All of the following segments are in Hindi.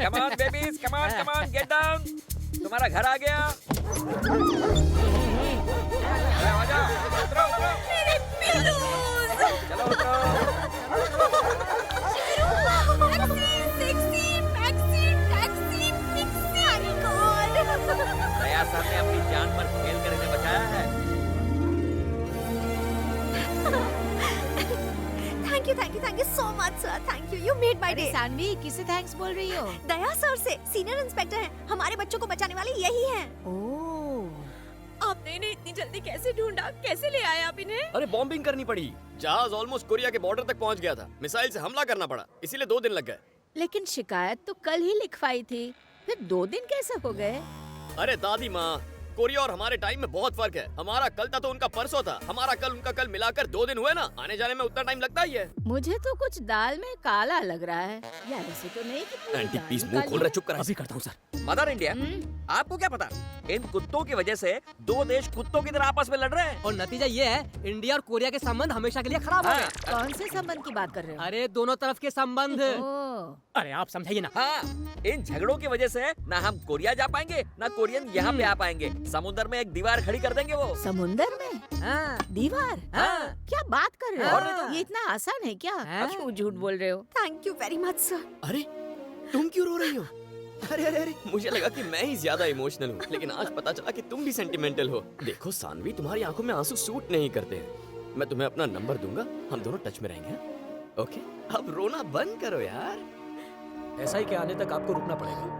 Come on babies, come on, get down. तुम्हारा घर आ गया। अरे आ जाओ, उतरो उतरो। मेरे पिल्लूज। चलो उतरो। सेक्सी, मैक्सी, टैक्सी, मिक्सी, अरे गॉड। दया सर ने अपनी जान पर खेल कर इन्हें बचाया है। Thank you so much sir. Thank you made my day. Saanvi किसे थैंक्स बोल रही हो? दया सर से, सीनियर इंस्पेक्टर हैं, हमारे बच्चों को बचाने वाले यही हैं। ओह, आपने इन्हें इतनी जल्दी कैसे ढूंढा, कैसे ले आए आप इन्हें? अरे बॉम्बिंग करनी पड़ी, जहाज ऑलमोस्ट कोरिया के बॉर्डर तक पहुंच गया था, मिसाइल से हमला करना पड़ा, इसीलिए 2 दिन लग गए। लेकिन शिकायत तो कल ही लिखवाई थी, फिर 2 दिन कैसे हो गए? अरे दादी माँ, कोरिया और हमारे टाइम में बहुत फर्क है। हमारा कल था तो उनका परसों था, हमारा कल उनका कल मिलाकर 2 दिन हुए ना। आने जाने में उतना टाइम लगता ही है। मुझे तो कुछ दाल में काला लग रहा है। यार ऐसे तो नहीं कि पूरी आंटी दाल प्लीज में मुंह काली खोल हो। रहे, चुप कर। अभी करता हूँ सर। मदर इंडिया, आपको क्या पता, इन कुत्तों की वजह से 2 देश कुत्तों की तरह आपस में लड़ रहे हैं। और नतीजा ये है, इंडिया और कोरिया के संबंध हमेशा के लिए खराब हो गए। कौन से संबंध की बात कर रहे हो? अरे दोनों तरफ के संबंध। ओह, अरे आप समझाइए ना। हाँ, इन झगड़ों की वजह से ना हम कोरिया जा पाएंगे, ना कोरियन यहाँ पे आ पाएंगे। समुद्र में एक दीवार खड़ी कर देंगे वो। समुंदर में हाँ, दीवार? हाँ। क्या बात कर रहे और हो? नहीं तो। ये इतना आसान है क्या? हाँ। क्यों झूठ बोल रहे हो? Thank you very much sir. अरे तुम क्यों रो रही हो? अरे अरे अरे, मुझे लगा कि मैं ही ज्यादा इमोशनल हूँ, लेकिन आज पता चला कि तुम भी सेंटिमेंटल हो। देखो सानवी, तुम्हारी आंखों में आंसू सूट नहीं करते हैं। मैं तुम्हें अपना नंबर दूंगा, हम दोनों टच में रहेंगे, हाँ? ओके, अब रोना बंद करो यार। SI के आने तक आपको रुकना पड़ेगा।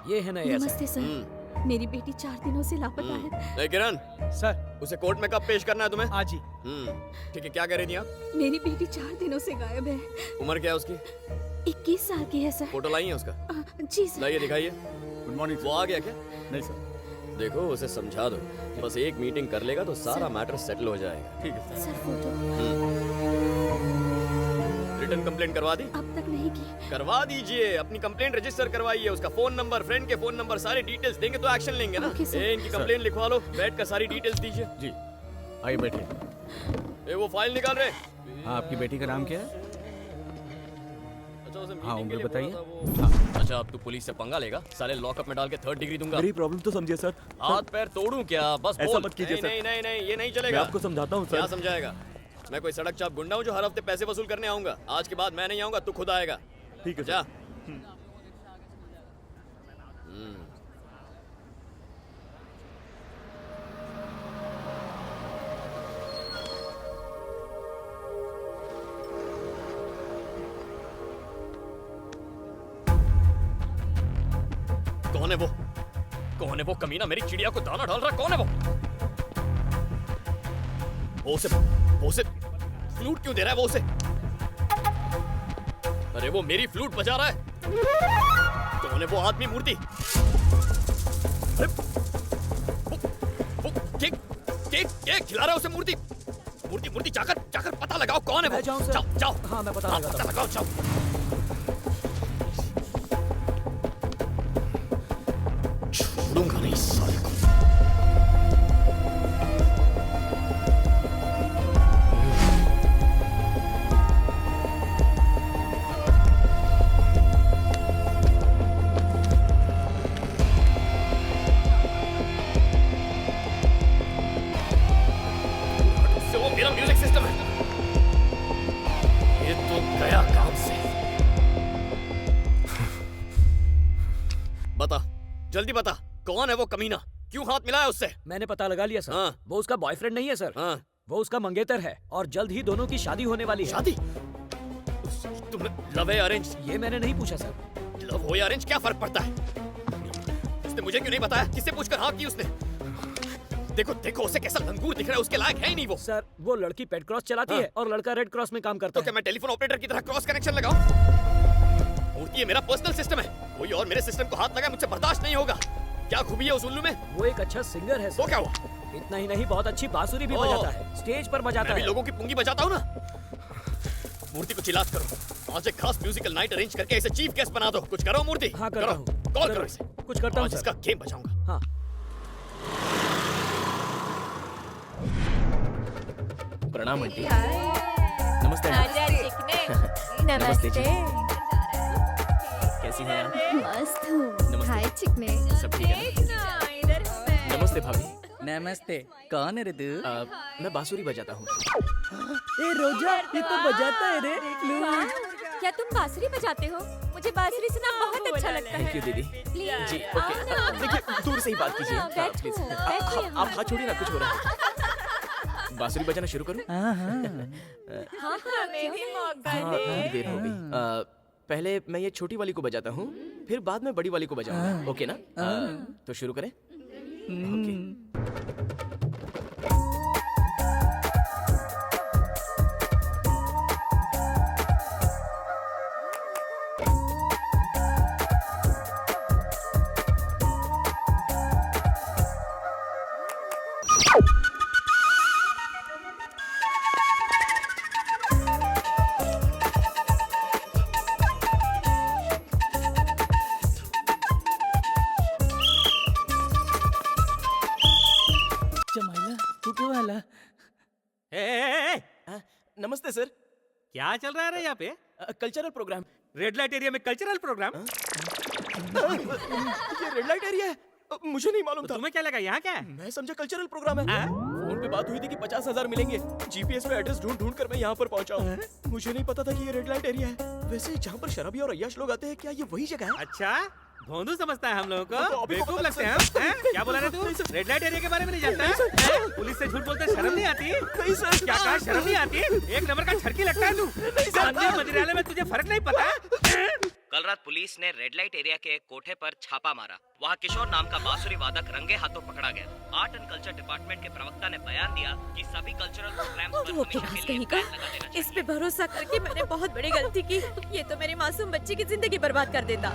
ये है ना नमस्ते सर, मेरी बेटी 4 दिनों से लापता है। ए किरण, सर उसे कोर्ट में कब पेश करना है तुम्हें? आज ही। ठीक है, क्या कह रही थी आप? मेरी बेटी 4 दिनों से गायब है। उम्र क्या है उसकी? 21 साल की है सर। फोटो लाई है उसका? जी सर। लाइए, दिखाइए। गुड मॉर्निंग वो आ गया क्या? नहीं सर। देखो उसे समझा दो, बस एक मीटिंग कर लेगा तो सारा मैटर सेटल हो जाएगा। ठीक है सर फोटो रिटर्न कंप्लेंट करवा दी? अब तक नहीं की। करवा दीजिए, अपनी कंप्लेंट रजिस्टर करवाइए। उसका फोन नंबर, फ्रेंड के फोन नंबर, सारी डिटेल्स देंगे तो एक्शन लेंगे ना। Okay, sir. इनकी कंप्लेंट लिखवा लो, बैठ कर सारी डिटेल्स दीजिए। जी, आइए बैठिए। वो फाइल निकाल रहे। हाँ, आपकी बेटी का नाम क्या है? अच्छा, उसे हाँ, meeting के उम्र लिए बताइए। बोला था वो। अच्छा, अब तू पुलिस से पंगा लेगा? साले लॉकअप में डाल के 3rd डिग्री दूंगा। मेरी प्रॉब्लम तो समझिए सर। हाथ पैर तोड़ूं क्या? बस ऐसा बोल। मत कीजिए, नहीं, सर। नहीं नहीं नहीं, ये नहीं मैं चलेगा। आपको समझाता हूँ क्या सर। समझाएगा? मैं कोई सड़क चाप गुंडा हूँ जो हर हफ्ते पैसे वसूल करने आऊंगा? आज के बाद मैं नहीं आऊंगा, तू खुद आएगा। ठीक है जा। सर। कौन है वो? कौन है वो कमीना मेरी चिड़िया को दाना डाल रहा? कौन है वो? वो उसे फ्लूट क्यों दे रहा है? वो उसे, अरे वो मेरी फ्लूट बजा रहा है। कौन है वो आदमी मूर्ति? अरे वो केक केक केक खिला रहा है उसे मूर्ति। मूर्ति मूर्ति, जाकर जाकर पता लगाओ कौन है वो। मैं जाऊं सर? जाओ जाओ। हाँ, मैं पता लगाता पता हूं। लगाओ, जाओ। छोड़ूंगा नहीं इस साले को। उससे वो मेरा म्यूजिक सिस्टम है। ये तो गया काम से। बता, जल्दी बता, कौन है वो कमीना? क्यों हाथ मिलाया उससे? मैंने पता लगा लिया सर। हाँ। वो उसका बॉयफ्रेंड नहीं है सर। हाँ, वो उसका मंगेतर है और जल्द ही दोनों की शादी होने वाली है। शादी? तुमने लव है अरेंज? ये मैंने नहीं पूछा सर। लव हो या अरेंज क्या फर्क पड़ता है? उसने मुझे क्यों नहीं बताया? किससे पूछकर हाँ की उसने? देखो देखो उसे कैसा लंगूर दिख रहा है, उसके लायक है ही नहीं वो। सर वो लड़की पेड क्रॉस चलाती हाँ। है और लड़का रेड क्रॉस में काम करता तो है। क्या मैं टेलीफोन ऑपरेटर की तरह क्रॉस कनेक्शन लगाऊं? मूर्ति ये मेरा पर्सनल सिस्टम है, कोई और मेरे सिस्टम को हाथ लगाए मुझसे बर्दाश्त नहीं होगा। क्या खूबी है उस उल्लू में? वो एक अच्छा सिंगर है तो सर। क्या हुआ? इतना ही नहीं, बहुत अच्छी बांसुरी भी ओह। बजाता है, स्टेज पर बजाता मैं भी है। लोगों की पुंगी बजाता हूँ ना। मूर्ति को चिल्लात करो, आज एक खास म्यूजिकल नाइट अरेंज करके इसे चीफ गेस्ट बना दो। कुछ करो मूर्ति। हाँ करता हूँ। कॉल करो इसे। कुछ करता हूँ आज सर। इसका गेम बजाऊंगा। हाँ। प्रणाम आंटी। नमस्ते आंटी। नमस्ते। कैसी हैं आप? मस्त हूँ। नमस्ते। हाय चिकने। सब ठीक है ना? नमस्ते भाभी। नमस्ते। कौन है रे तू? मैं बांसुरी बजाता हूँ। ए रोजा, ये तो बजाता है रे। वाह, क्या तुम बांसुरी बजाते हो? मुझे बांसुरी सुनना बहुत अच्छा लगता है। थैंक यू दीदी। प्लीज जी ओके। देखिए दूर से ही बात कीजिए। हाँ, बैठो, प्लीज। बैठिए आप हाथ छोड़िए ना, कुछ हो रहा है। बांसुरी बजाना शुरू करूँ? हाँ हाँ। हाँ, हमें भी मौका हाँ बहुत देर हो गई। पहले मैं ये छोटी वाली को बजाता हूँ, फिर बाद में बड़ी वाली को बजाऊंगा। ओके ना? तो शुरू करें? ओके। जमाइला, तू क्यों आला? नमस्ते सर। क्या चल रहा है रे यहाँ पे? Cultural programme. Red light area में कल्चरल प्रोग्राम? ये रेड लाइट एरिया है। मुझे नहीं मालूम था। तुम्हें क्या लगा यहाँ क्या है? मैं समझा कल्चरल प्रोग्राम है। हाँ? फोन पे बात हुई थी कि 50,000 मिलेंगे। जीपीएस में एड्रेस ढूंढ ढूंढ कर मैं यहाँ पर पहुंचा हूँ। मुझे नहीं पता था कि ये रेड लाइट एरिया है। वैसे जहाँ पर शराबी और अय्याश लोग आते हैं, क्या ये वही जगह है? अच्छा, भोंदू समझता है हम लोगों तो को। अभी बेवकूफ पता लगते हैं सर। हम? हैं? क्या बोला रे तू? रेड लाइट एरिया के बारे में नहीं जानता है? हैं? पुलिस से झूठ बोलते शर्म नहीं आती? नहीं सर। क्या कहा, शर्म नहीं आती? एक नंबर का छड़की लगता है तू। मंदिर मंदिरालय में तुझे फर्क नहीं पता? कल रात पुलिस ने रेड लाइट एरिया के एक कोठे पर छापा मारा। वहाँ किशोर नाम का बांसुरी वादक रंगे हाथों पकड़ा गया। आर्ट एंड कल्चर डिपार्टमेंट के प्रवक्ता ने बयान दिया कि सभी कल्चरल प्रोग्राम्स पर वो हमेशा घास के लिए कहीं का। बैन लगा देना इस पे भरोसा करके मैंने बहुत बड़ी गलती की। ये तो मेरी मासूम बच्ची की जिंदगी बर्बाद कर देता।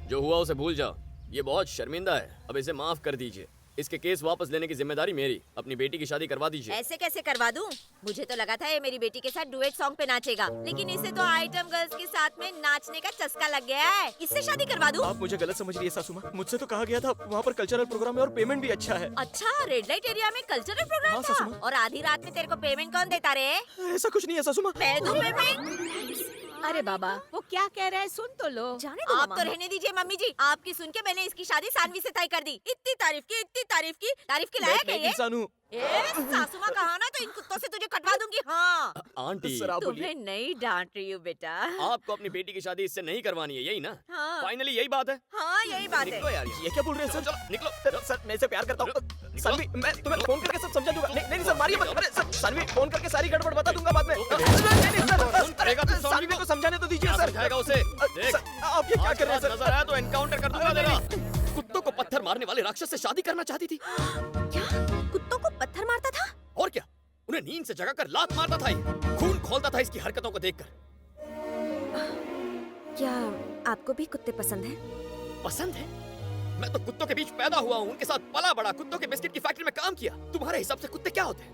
जो हुआ उसे भूल जाओ। ये बहुत शर्मिंदा है, अब इसे माफ कर दीजिए। इसके केस वापस लेने की जिम्मेदारी मेरी। अपनी बेटी की शादी करवा दीजिए। ऐसे कैसे करवा दूं? मुझे तो लगा था ये मेरी बेटी के साथ डुएट सॉन्ग पे नाचेगा, लेकिन इसे तो आइटम गर्ल्स के साथ में नाचने का चस्का लग गया है। इससे शादी करवा दूं? आप मुझे गलत समझ रही है सासू माँ। मुझसे तो कहा गया था वहाँ पर कल्चरल प्रोग्राम है और पेमेंट भी अच्छा है। अच्छा, रेड लाइट एरिया में कल्चरल प्रोग्राम हाँ, था सासू माँ। और आधी रात में तेरे को पेमेंट कौन देता रे? ऐसा कुछ नहीं है सासू माँ। मैं दूं पेमेंट? अरे बाबा, वो क्या कह रहा है सुन तो लो। जाने दो, आप तो रहने दीजिए मम्मी जी। आपकी सुन के मैंने इसकी शादी सानवी से तय कर दी। इतनी तारीफ की, तारीफ के लायक है ये। इंसान हूँ। सासू माँ कहा ना तो इन कुत्तों से तुझे कटवा दूंगी। हाँ, आंटी, सर आप बोलिए। तुम्हें नहीं डांट रही हूँ बेटा। आपको अपनी बेटी की शादी इससे नहीं करवानी है, यही ना? हाँ। फाइनली यही बात है। हाँ, यही बात है। निकलो यार, ये क्या बोल रहे हैं सर? चलो निकलो। सर मैं इसे प्यार करता हूँ। सानवी, मैं तुम्हें फोन करके सब समझा दूंगा। नहीं सर, मारिए मत। अरे सर, सानवी फोन करके सारी गड़बड़ बता दूंगा बाद में। नहीं सर, सानवी को समझाने तो दीजिए सर। समझाएगा उसे। देख, आप ये क्या कर रहे हैं सर? नजर आया तो एनकाउंटर कर दूंगा तेरा। कुत्तों को पत्थर मारने वाले राक्षस से शादी करना चाहती थी। क्या कुत्तों को पत्थर मारता था? और क्या, उन्हें नींद से जगाकर लात मारता था ये। खून खोलता था इसकी हरकतों को देखकर। क्या आपको भी कुत्ते पसंद हैं? पसंद है? मैं तो कुत्तों के बीच पैदा हुआ हूँ, उनके साथ पला बड़ा, कुत्तों के बिस्किट की फैक्ट्री में काम किया। तुम्हारे हिसाब से कुत्ते क्या होते हैं?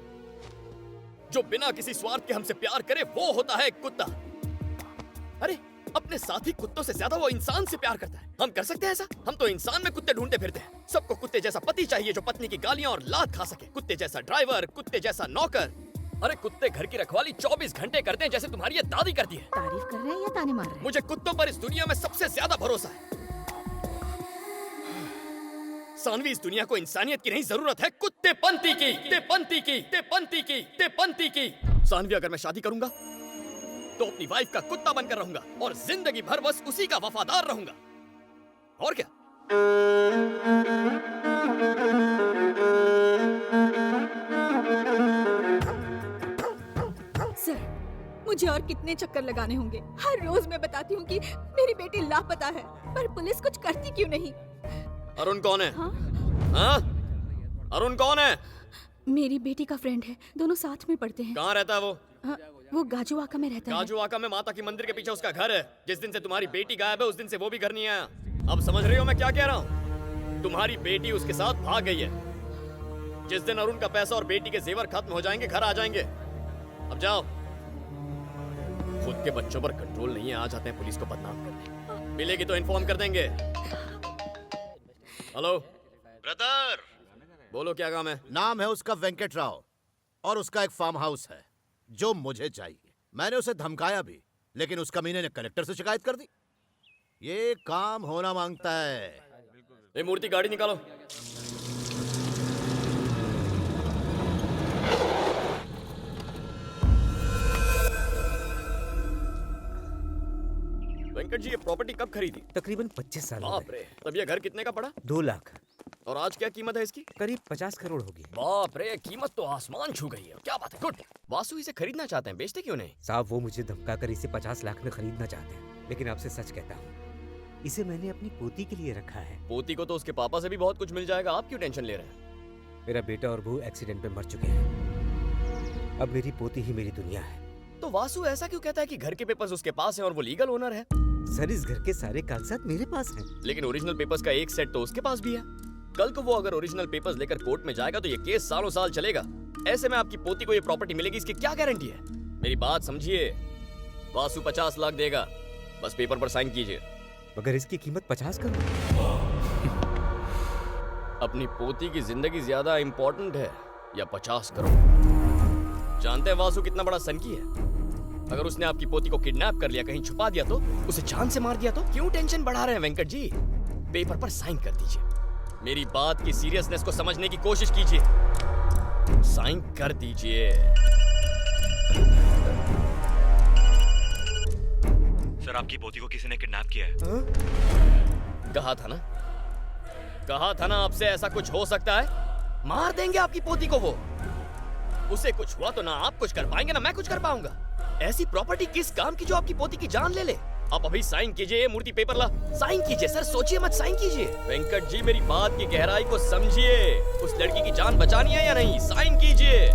जो बिना किसी स्वार्थ के हमसे प्यार करे वो होता है कुत्ता। अरे अपने साथी कुत्तों से ज्यादा वो इंसान से प्यार करता है। हम कर सकते हैं ऐसा? हम तो इंसान में कुत्ते ढूंढते फिरते हैं। सबको कुत्ते जैसा पति चाहिए जो पत्नी की गालियां और लात खा सके, कुत्ते जैसा ड्राइवर, कुत्ते जैसा नौकर। अरे कुत्ते घर की रखवाली 24 घंटे करते हैं जैसे तुम्हारी ये दादी करती है। तारीफ कर रहे हैं या ताने मार रहे हैं? मुझे कुत्तों पर इस दुनिया में सबसे ज्यादा भरोसा है। सानवी, इस दुनिया को इंसानियत की नहीं जरूरत है, कुत्तेपंती की। सानवी, अगर मैं शादी करूंगा तो अपनी वाइफ का कुत्ता बनकर रहूंगा और जिंदगी भर बस उसी का वफादार रहूंगा। और क्या? सर, मुझे और कितने चक्कर लगाने होंगे? हर रोज मैं बताती हूँ कि मेरी बेटी लापता है, पर पुलिस कुछ करती क्यों नहीं? अरुण कौन है? हाँ? हाँ? अरुण कौन है? मेरी बेटी का फ्रेंड है, दोनों साथ में पढ़ते हैं। कहाँ रहता है वो? हाँ, वो गाजुआका में रहता है। गाजुआका में माता की मंदिर के पीछे उसका घर है। जिस दिन से तुम्हारी बेटी गायब है उस दिन से वो भी घर नहीं आया। अब समझ रही हो मैं क्या कह रहा हूँ? तुम्हारी बेटी उसके साथ भाग गई है। जिस दिन अरुण का पैसा और बेटी के जेवर खत्म हो जाएंगे घर आ जाएंगे। अब जाओ, खुद के बच्चों पर कंट्रोल नहीं है, आ जाते हैं पुलिस को बदनाम करने। मिलेगी तो इन्फॉर्म कर देंगे। हेलो ब्रदर, बोलो क्या काम है? नाम है उसका वेंकट राव और उसका एक फार्म हाउस है जो मुझे चाहिए। मैंने उसे धमकाया भी, लेकिन उस कमीने ने कलेक्टर से शिकायत कर दी। ये काम होना मांगता है। ये मूर्ति गाड़ी निकालो। वेंकट जी, ये प्रॉपर्टी कब खरीदी? तकरीबन 25 साल हो बाप रे, तब ये घर कितने का पड़ा? 2 लाख। और आज क्या कीमत है इसकी? करीब 50 करोड़ होगी। बाप रे, कीमत तो आसमान छू गई है। क्या बात है, गुड। वासु इसे खरीदना चाहते हैं, बेचते क्यों नहीं? साहब, वो मुझे धमकाकर इसे 50 लाख में खरीदना चाहते हैं, लेकिन आपसे सच कहता हूँ, इसे मैंने अपनी पोती के लिए रखा है। पोती को तो उसके पापा से भी बहुत कुछ मिल जाएगा, आप क्यों टेंशन ले रहे हैं? मेरा बेटा और बहू एक्सीडेंट में मर चुके हैं। अब मेरी पोती ही मेरी दुनिया है। तो वासु ऐसा क्यों कहता है कि घर के पेपर्स उसके पास हैं और वो लीगल ओनर है? सर, इस घर के सारे कागजात मेरे पास हैं। लेकिन ओरिजिनल पेपर्स का एक सेट तो उसके पास भी है। कल को वो अगर ओरिजिनल पेपर्स लेकर कोर्ट में जाएगा तो ये केस सालों साल चलेगा। ऐसे में आपकी पोती को ये प्रॉपर्टी मिलेगी, इसकी क्या गारंटी है? मेरी बात समझिए, वासु 50 लाख देगा, बस पेपर पर साइन कीजिए। मगर इसकी कीमत 50 करोड़। अपनी पोती की जिंदगी ज्यादा इंपॉर्टेंट है या 50 करोड़? जानते हैं वासु कितना बड़ा सनकी है? अगर उसने आपकी पोती को किडनैप कर लिया, कहीं छुपा दिया तो, उसे जान से मार दिया तो? क्यों टेंशन बढ़ा रहे हैं वेंकट जी? पेपर पर साइन कर दीजिए। मेरी बात की सीरियसनेस को समझने की कोशिश कीजिए। साइन कर दीजिए। सर, आपकी पोती को किसी ने किडनैप किया है। कहा था ना आपसे ऐसा कुछ हो सकता है। मार देंगे आपकी पोती को। वो उसे कुछ हुआ तो ना आप कुछ कर पाएंगे ना मैं कुछ कर पाऊंगा। ऐसी प्रॉपर्टी किस काम की जो आपकी पोती की जान ले ले? आप अभी साइन कीजिए, मूर्ति पेपर ला, साइन कीजिए। सर सोचिए मत, साइन कीजिए। वेंकट जी, मेरी बात की गहराई को समझिए। उस लड़की की जान बचानी है या नहीं? साइन कीजिए।